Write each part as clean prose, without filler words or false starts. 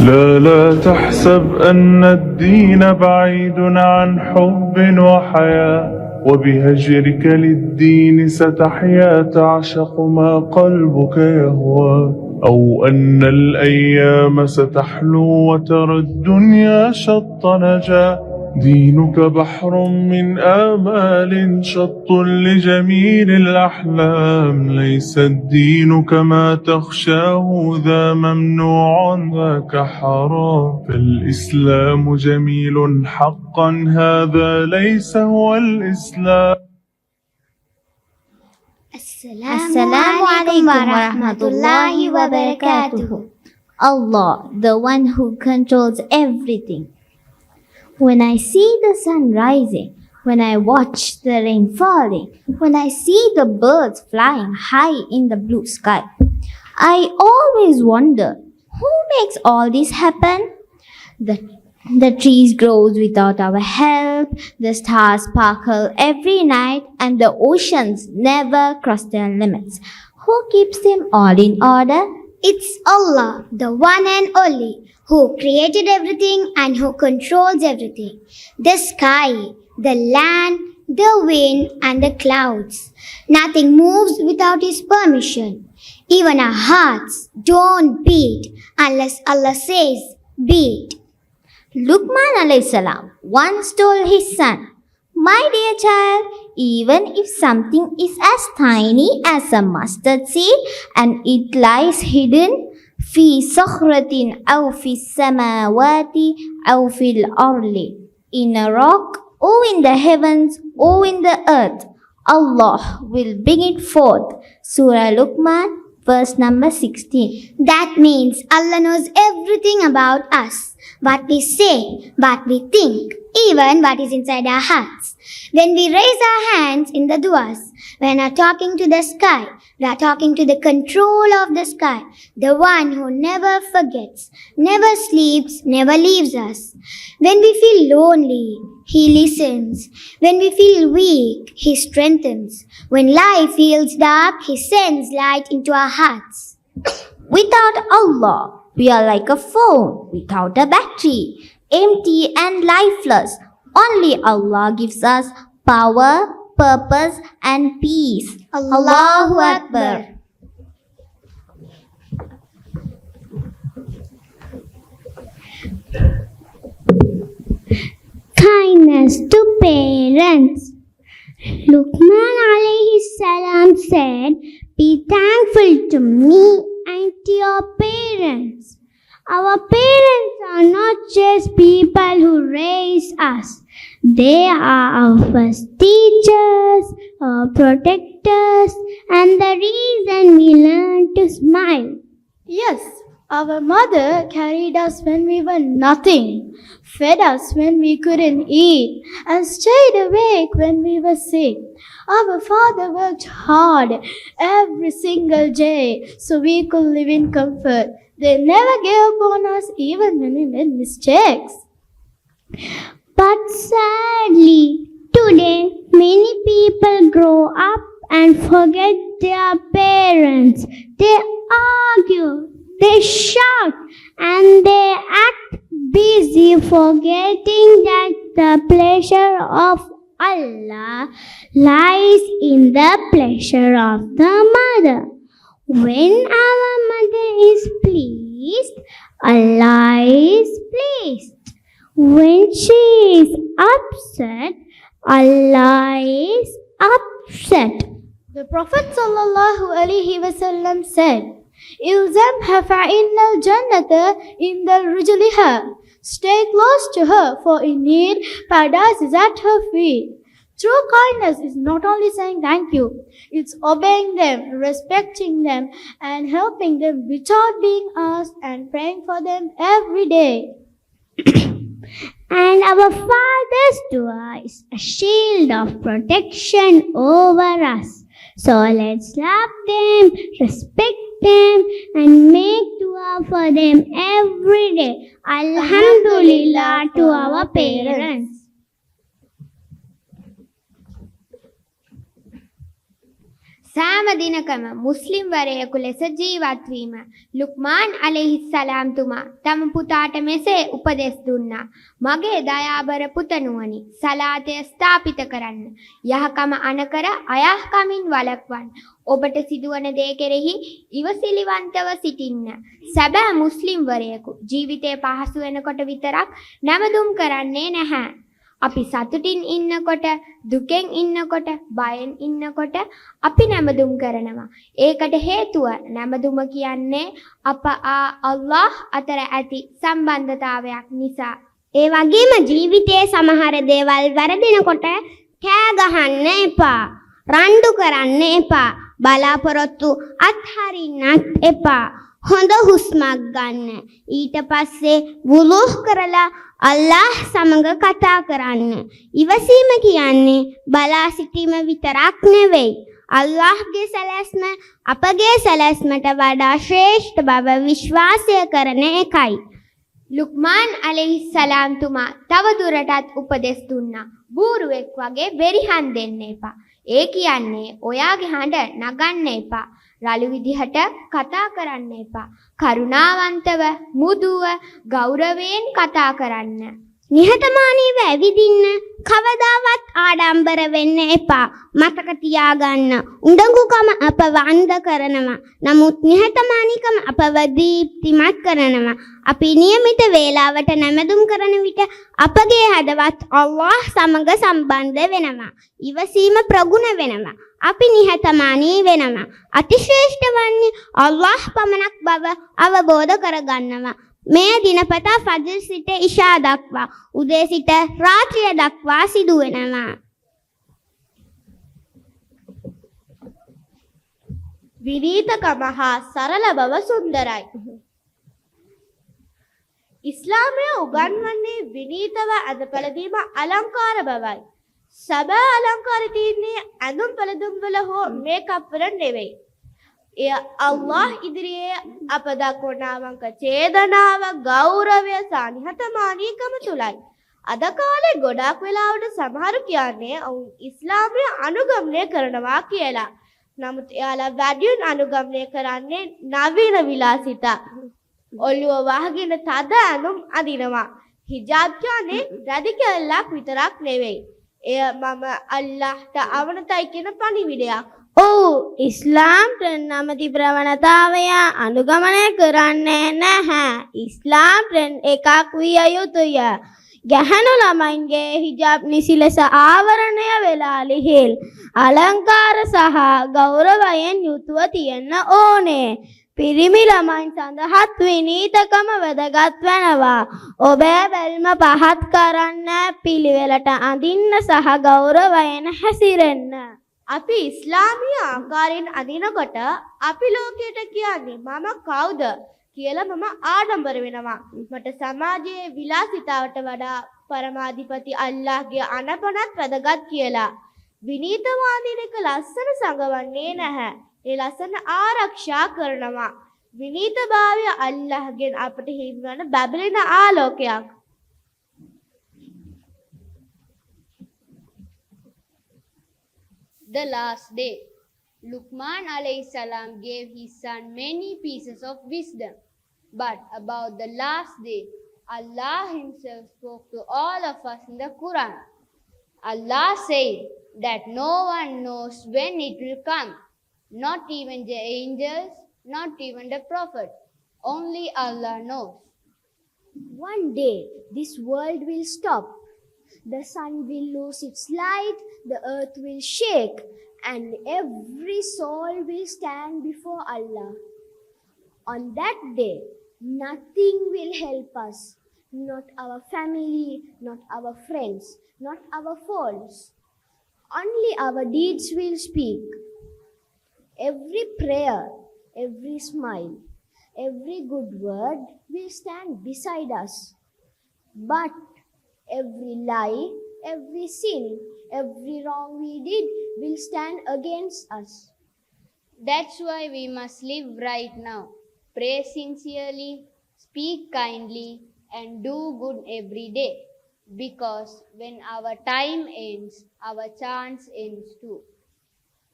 لا تحسب أن الدين بعيد عن حب وحياة، وبهجرك للدين ستحيا تعشق ما قلبك يهوى، أو أن الأيام ستحلو وترى الدنيا شط نجاة. دينك بحر من آمال شط لجميل الأحلام، ليس الدين كما تخشاه ذا ممنوع ذاك حرام، فالإسلام جميل حقا هذا ليس هو الإسلام. Assalamu alaikum wa rahmatullahi wa barakatuh. Allah, the one who controls everything. When I see the sun rising, when I watch the rain falling, when I see the birds flying high in the blue sky, I always wonder, who makes all this happen? The trees grow without our help, the stars sparkle every night, and the oceans never cross their limits. Who keeps them all in order? It's Allah, the one and only, who created everything and who controls everything. The sky, the land, the wind, and the clouds. Nothing moves without His permission. Even our hearts don't beat unless Allah says beat. Luqman alayhi salam once told his son, "My dear child, even if something is as tiny as a mustard seed and it lies hidden fi sakhratin aw fi samawati aw fil arli, in a rock or in the heavens or in the earth, Allah will bring it forth." Surah Luqman, verse number 16. That means Allah knows everything about us. What we say, what we think, even what is inside our hearts. When we raise our hands in the duas, when we are talking to the sky, we are talking to the control of the sky, the one who never forgets, never sleeps, never leaves us. When we feel lonely, He listens. When we feel weak, He strengthens. When life feels dark, He sends light into our hearts. Without Allah, we are like a phone without a battery, empty and lifeless. Only Allah gives us power, purpose, and peace. Allahu Akbar. Kindness to parents. Luqman alayhi salam said, "Be thankful to me and to your parents." Our parents are not just people who raise us. They are our first teachers, our protectors, and the reason we learn to smile. Yes, our mother carried us when we were nothing, fed us when we couldn't eat, and stayed awake when we were sick. Our father worked hard every single day so we could live in comfort. They never gave up on us even when we made mistakes. But sadly, today many people grow up and forget their parents. They argue, they shout, and they act busy, forgetting that the pleasure of Allah lies in the pleasure of the mother. When our mother is pleased, Allah is pleased. When she is upset, Allah is upset. The Prophet ﷺ said, "Ilzamha fa'innal jannata indal rujliha." Stay close to her, for indeed paradise is at her feet. True kindness is not only saying thank you, it's obeying them, respecting them, and helping them without being asked, and praying for them every day. And our Father's dua is a shield of protection over us. So let's love them, respect them, and make dua for them every day. Alhamdulillah to our parents. සෑම දිනකම මුස්ලිම් වරයෙකු ලෙස ජීවත් වීම. ලුක්මාන් අලයිහිස්සලාම් තුමා තම පුතාට මෙසේ උපදෙස් දුන්නා. මගේ දයාබර පුතණුවනි, සලාතය ස්ථාපිත කරන්න. යහකම අනකර අයහකමින් වළක්වන්න. ඔබට සිදුවන දේ කෙරෙහි ඉවසිලිවන්තව සිටින්න. සැබෑ මුස්ලිම් වරයෙකු ජීවිතේ පහසු වෙනකොට විතරක් නැමදුම් කරන්නේ නැහැ. අපි සතුටින් ඉන්නකොට, දුකෙන් ඉන්නකොට, බයෙන් ඉන්නකොට අපි නැමදුම් කරනවා. ඒකට හේතුව නැමදුම කියන්නේ අප අල්ලාහ් අතර ඇති සම්බන්ධතාවයක් නිසා. ඒ වගේම ජීවිතයේ සමහර දේවල් වැරදිනකොට කෑ ගහන්න එපා. රණ්ඩු කරන්න එපා. බලාපොරොත්තු අත්හරින්නත් එපා. හොඳ හුස්මක් ගන්න. ඊට පස්සේ වුලූහ් කරලා අල්ලාහ් සමග කතා කරන්න. ඉවසීම කියන්නේ බලා සිටීම විතරක් නෙවෙයි. අල්ලාහ්ගේ සැලැස්ම අපගේ සැලැස්මට වඩා ශ්‍රේෂ්ඨ බව විශ්වාසය කරන එකයි. ලුක්මාන් අලයිහිස්සලාම් තුමා තව දුරටත් උපදෙස් දුන්නා. බූරුවෙක් වගේ වෙරිහන් දෙන්න එපා. ඒ කියන්නේ ඔයාගේ හඬ නගන්න එපා. රළු විදිහට කතා කරන්න එපා. කරුණාවන්තව, මුදුව, ගෞරවයෙන් කතා කරන්න. නිහතමානීව ඇවිදින්න, කවදාවත් ආඩම්බර වෙන්න එපා. මතක තියාගන්න, උඩඟුකම අපව අන්ධ කරනවා. නමුත් නිහතමානීකම අපව දීප්තිමත් කරනවා. අපි નિયમિત වේලාවට නැමදුම් කරන විට අපගේ හදවත් අල්ලාහ් සමග සම්බන්ධ වෙනවා. ඉවසීම ප්‍රගුණ වෙනවා. අපි නිහතමානී වෙනවා. අතිශ්‍රේෂ්ඨ වන්නේ අල්ලාහ් පමණක් බව අවබෝධ කරගන්නවා. මේ දිනපතා ෆජර් සිට ඉෂා දක්වා, උදේ සිට රාත්‍රිය දක්වා සිදු වෙනවා. විනීතකම හා සරල බව සුන්දරයි. ඉස්ලාමය උගන්වන්නේ විනීතව ඇඳ පැළඳීම අලංකාර බවයි. සැබෑ අලංකාරය තියන්නේ ඇඳුම් පැළඳුම් වල හෝ මේකප් වල නෙවෙයි. එය අල්ලාහ් ඉදිරියේ අප දක්වන අවංක චේතනාව, ගෞරවය සහ නිහතමානීකම තුලයි. අද කාලේ ගොඩාක් වෙලාවට සමහරු කියන්නේ ඔවුන් ඉස්ලාමය අනුගමනය කරනවා කියලා. නමුත් එයාලා වැඩියෙන් අනුගමනය කරන්නේ නවීන විලාසිතා. ඔළුව වහගෙන තද ඇඳුම් අඳිනවා. හිජාබ් කියන්නේ රැදි කැල්ලක් විතරක් නෙවෙයි. එය මම අල්ලාහ්ට අවනතයි කියන පණිවිඩයක්. ඉස්ලාම් ට්‍රෙන්ඩ් නැමැති ප්‍රවණතාවය අනුගමනය කරන්නේ නැහැ. ඉස්ලාම් ට්‍රෙන්ඩ් එකක් විය යුතුය. ගැහැණු ළමයින්ගේ හිජාබ් නිසි ලෙස ආවරණය වෙලා ලිහිල්, අලංකාර සහ ගෞරවයෙන් යුතුව තියෙන්න ඕනේ. පිරිමි ළමයින් සඳහාත් විනීතකම වැදගත් වෙනවා. ඔබේ බැල්ම පහත් කරන්න, පිළිවෙලට අඳින්න සහ ගෞරවයෙන් හැසිරෙන්න. අපි ඉස්ලාමීය ආකාරයෙන් අඳිනකොට අපි ලෝකයට කියන්නේ මම කවුද කියලා මම ආඩම්බර වෙනවා. මට සමාජයේ විලාසිතාවට වඩා පරමාධිපති අල්ලාහ්ගේ අනපනත් වැදගත් කියලා. විනීතවාදීන එක ලස්සන සංගවන්නේ නැහැ. ඒ ලස්සන ආරක්ෂා කරනවා. විනීතභාවය අල්ලාහ්ගෙන් අපට හිමිවන බබලෙන ආලෝකයක්. The last day. Luqman alayhi salam gave his son many pieces of wisdom. But about the last day, Allah himself spoke to all of us in the Quran. Allah said that no one knows when it will come, not even the angels, not even the prophet. Only Allah knows. One day, this world will stop. The sun will lose its light, the earth will shake, and every soul will stand before Allah. On that day, nothing will help us. Not our family, not our friends, not our faults. Only our deeds will speak. Every prayer, every smile, every good word will stand beside us. But every lie, every sin, every wrong we did will stand against us. That's why we must live right now. Pray sincerely, speak kindly, and do good every day. Because when our time ends, our chance ends too.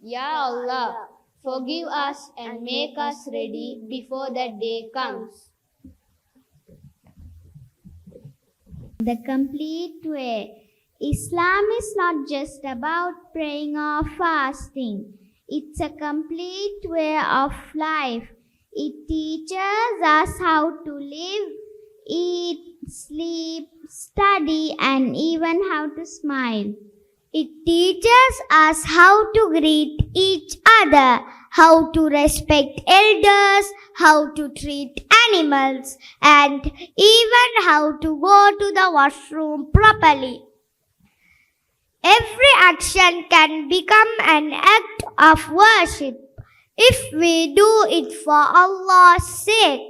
Ya Allah, forgive us and make us ready before that day comes. The complete way. Islam is not just about praying or fasting. It's a complete way of life. It teaches us how to live, eat, sleep, study, and even how to smile. It teaches us how to greet each other, how to respect elders, how to treat animals, and even how to go to the washroom properly. Every action can become an act of worship if we do it for Allah's sake.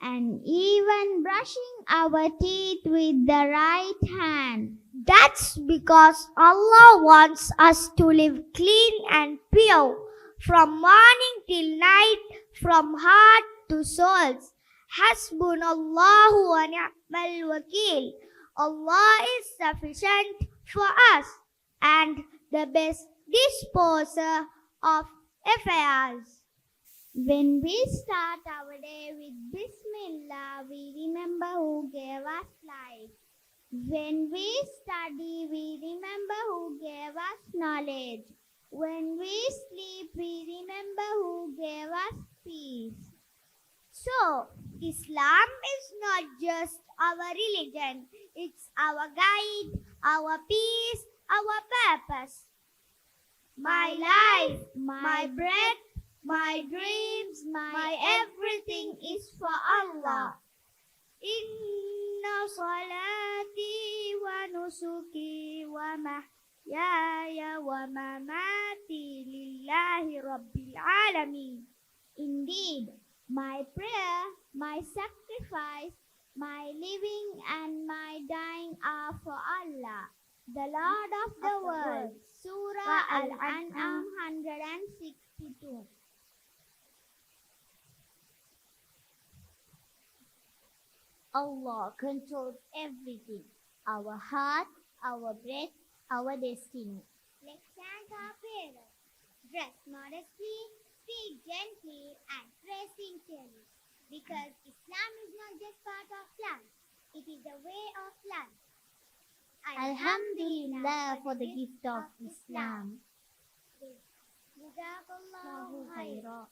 And even brushing our teeth with the right hand. That's because Allah wants us to live clean and pure from morning till night, from heart to souls. Hasbunallahu wa ni'mal wakeel. Allah is sufficient for us and the best disposer of affairs. When we start our day with Bismillah, we remember who gave us life. When we study, we remember who gave us knowledge. When we sleep, we remember who gave us peace. So, Islam is not just our religion, it's our guide, our peace, our purpose. My life, my breath, my dreams, my everything is for Allah. Inna salati wa nusuki wa mahyaya wa mamati lillahi rabbil alamin. Indeed, my prayer, my sacrifice, my living and my dying are for Allah, the Lord of the world. Surah Al-An'am 162. Allah controls everything, our heart, our breath, our destiny. Let's thank our parents. Dress modestly, speak gently, and pray sincerely. Because Islam is not just part of life, it is a way of life. Alhamdulillah for the gift of Islam. Jazakallahu khairan.